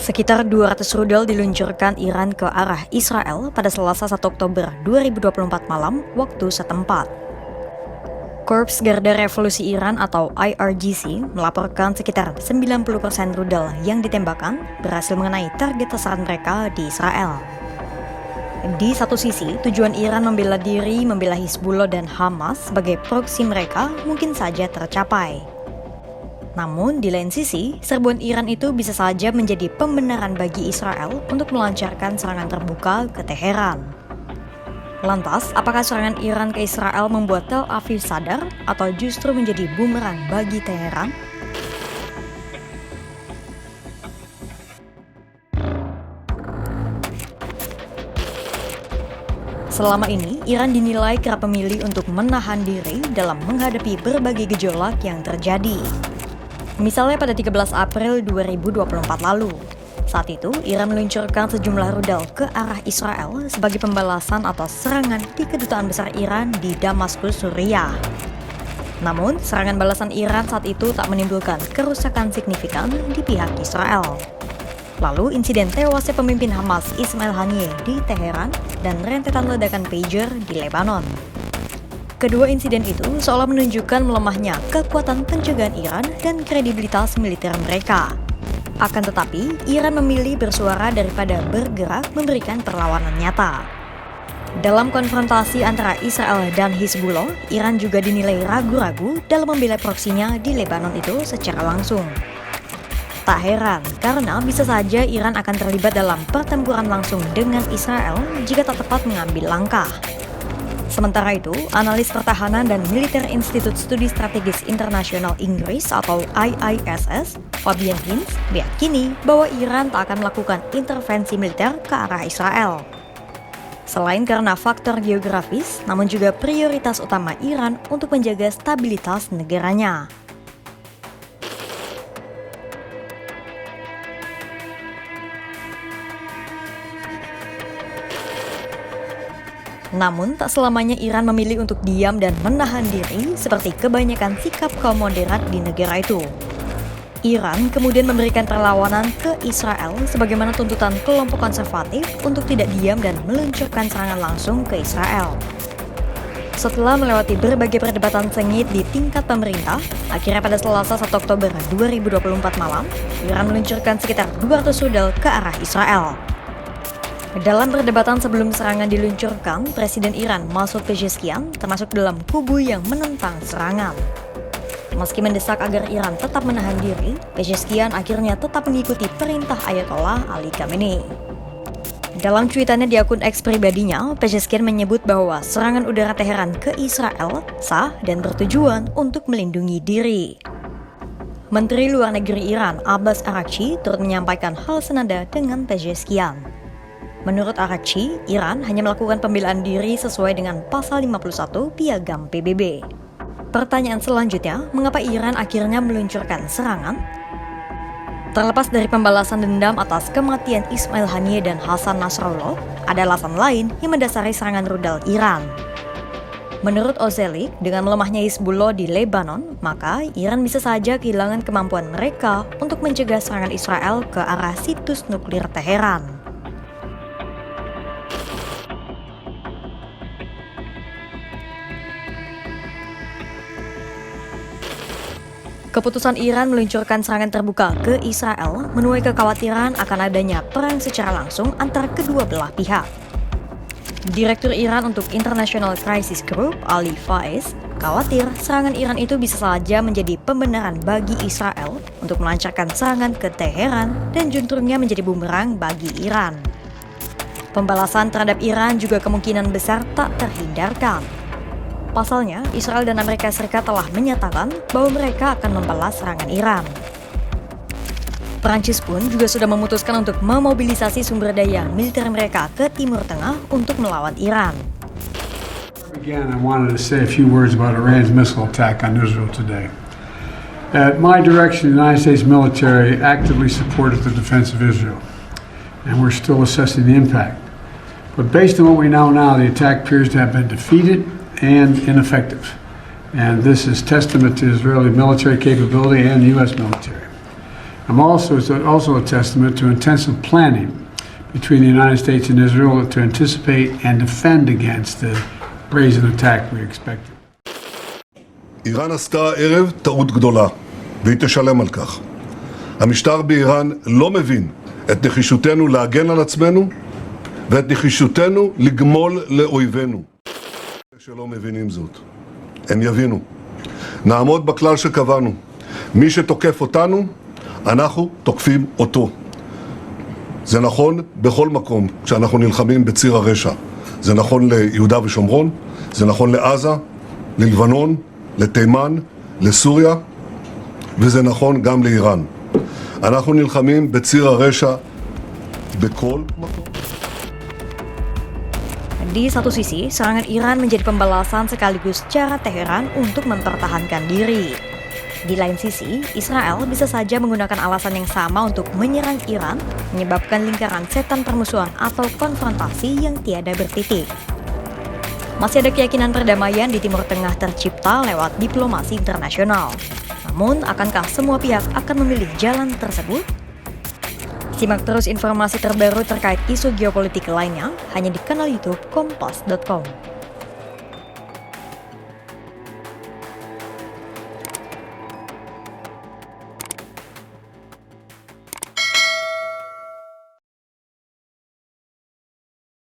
Sekitar 200 rudal diluncurkan Iran ke arah Israel pada Selasa 1 Oktober 2024 malam waktu setempat. Korps Garda Revolusi Iran atau IRGC melaporkan sekitar 90% rudal yang ditembakkan berhasil mengenai target sasaran mereka di Israel. Di satu sisi, tujuan Iran membela diri, membela Hizbullah dan Hamas sebagai proksi mereka mungkin saja tercapai. Namun, di lain sisi, serbuan Iran itu bisa saja menjadi pembenaran bagi Israel untuk melancarkan serangan terbuka ke Teheran. Lantas, apakah serangan Iran ke Israel membuat Tel Aviv sadar atau justru menjadi bumerang bagi Teheran? Selama ini, Iran dinilai kerap memilih untuk menahan diri dalam menghadapi berbagai gejolak yang terjadi. Misalnya pada 13 April 2024 lalu. Saat itu, Iran meluncurkan sejumlah rudal ke arah Israel sebagai pembalasan atas serangan di kedutaan besar Iran di Damaskus, Suriah. Namun, serangan balasan Iran saat itu tak menimbulkan kerusakan signifikan di pihak Israel. Lalu, insiden tewasnya pemimpin Hamas Ismail Haniyeh di Teheran dan rentetan ledakan pager di Lebanon. Kedua insiden itu seolah menunjukkan melemahnya kekuatan pencegahan Iran dan kredibilitas militer mereka. Akan tetapi, Iran memilih bersuara daripada bergerak memberikan perlawanan nyata. Dalam konfrontasi antara Israel dan Hizbullah, Iran juga dinilai ragu-ragu dalam membela proksinya di Lebanon itu secara langsung. Tak heran, karena bisa saja Iran akan terlibat dalam pertempuran langsung dengan Israel jika tak tepat mengambil langkah. Sementara itu, analis pertahanan dan militer Institut Studi Strategis Internasional Inggris atau IISS, Fabian Hinz, meyakini bahwa Iran tak akan melakukan intervensi militer ke arah Israel. Selain karena faktor geografis, namun juga prioritas utama Iran untuk menjaga stabilitas negaranya. Namun, tak selamanya Iran memilih untuk diam dan menahan diri seperti kebanyakan sikap kaum moderat di negara itu. Iran kemudian memberikan perlawanan ke Israel sebagaimana tuntutan kelompok konservatif untuk tidak diam dan meluncurkan serangan langsung ke Israel. Setelah melewati berbagai perdebatan sengit di tingkat pemerintah, akhirnya pada Selasa 1 Oktober 2024 malam, Iran meluncurkan sekitar 200 rudal ke arah Israel. Dalam perdebatan sebelum serangan diluncurkan, Presiden Iran Masoud Pezeshkian termasuk dalam kubu yang menentang serangan. Meski mendesak agar Iran tetap menahan diri, Pezeshkian akhirnya tetap mengikuti perintah Ayatollah Ali Khamenei. Dalam cuitannya di akun X pribadinya, Pezeshkian menyebut bahwa serangan udara Teheran ke Israel sah dan bertujuan untuk melindungi diri. Menteri Luar Negeri Iran Abbas Araghchi turut menyampaikan hal senada dengan Pezeshkian. Menurut Araghchi, Iran hanya melakukan pembelaan diri sesuai dengan pasal 51 Piagam PBB. Pertanyaan selanjutnya, mengapa Iran akhirnya meluncurkan serangan? Terlepas dari pembalasan dendam atas kematian Ismail Haniyeh dan Hassan Nasrallah, ada alasan lain yang mendasari serangan rudal Iran. Menurut Ozelik, dengan melemahnya Hizbullah di Lebanon, maka Iran bisa saja kehilangan kemampuan mereka untuk mencegah serangan Israel ke arah situs nuklir Teheran. Keputusan Iran meluncurkan serangan terbuka ke Israel menuai kekhawatiran akan adanya perang secara langsung antara kedua belah pihak. Direktur Iran untuk International Crisis Group, Ali Faiz, khawatir serangan Iran itu bisa saja menjadi pembenaran bagi Israel untuk melancarkan serangan ke Teheran dan juntrungnya menjadi bumerang bagi Iran. Pembalasan terhadap Iran juga kemungkinan besar tak terhindarkan. Pasalnya, Israel dan Amerika Serikat telah menyatakan bahwa mereka akan membalas serangan Iran. Prancis pun juga sudah memutuskan untuk memobilisasi sumber daya militer mereka ke Timur Tengah untuk melawan Iran. Again, I wanted to say a few words about Iran's missile attack on Israel today. At my direction, the United States military actively supported the defense of Israel, and we're still assessing the impact. But based on what we know now, the attack appears to have been defeated and ineffective. And this is testament to Israeli military capability and the U.S. military. It's also a testament to intensive planning between the United States and Israel to anticipate and defend against the brazen attack we expected. איראן עשתה הערב טעות גדולה, והיא תשלם על כך. המשטר באיראן לא מבין את נחישותנו להגן על עצמנו ואת נחישותנו לגמול לאויבינו. שלא מבינים זאת, הם יבינו. נעמוד בכלל שקבענו. מי שתוקף אותנו, אנחנו תוקפים אותו. זה נכון בכל מקום כשאנחנו נלחמים בציר הרשע. זה נכון ליהודה ושומרון, זה נכון לעזה, ללבנון, לתימן, לסוריה, וזה נכון גם לאיראן. אנחנו נלחמים בציר הרשע בכל מקום. Di satu sisi, serangan Iran menjadi pembalasan sekaligus cara Teheran untuk mempertahankan diri. Di lain sisi, Israel bisa saja menggunakan alasan yang sama untuk menyerang Iran, menyebabkan lingkaran setan permusuhan atau konfrontasi yang tiada bertitik. Masih ada keyakinan perdamaian di Timur Tengah tercipta lewat diplomasi internasional. Namun, akankah semua pihak akan memilih jalan tersebut? Simak terus informasi terbaru terkait isu geopolitik lainnya hanya di kanal YouTube Kompas.com.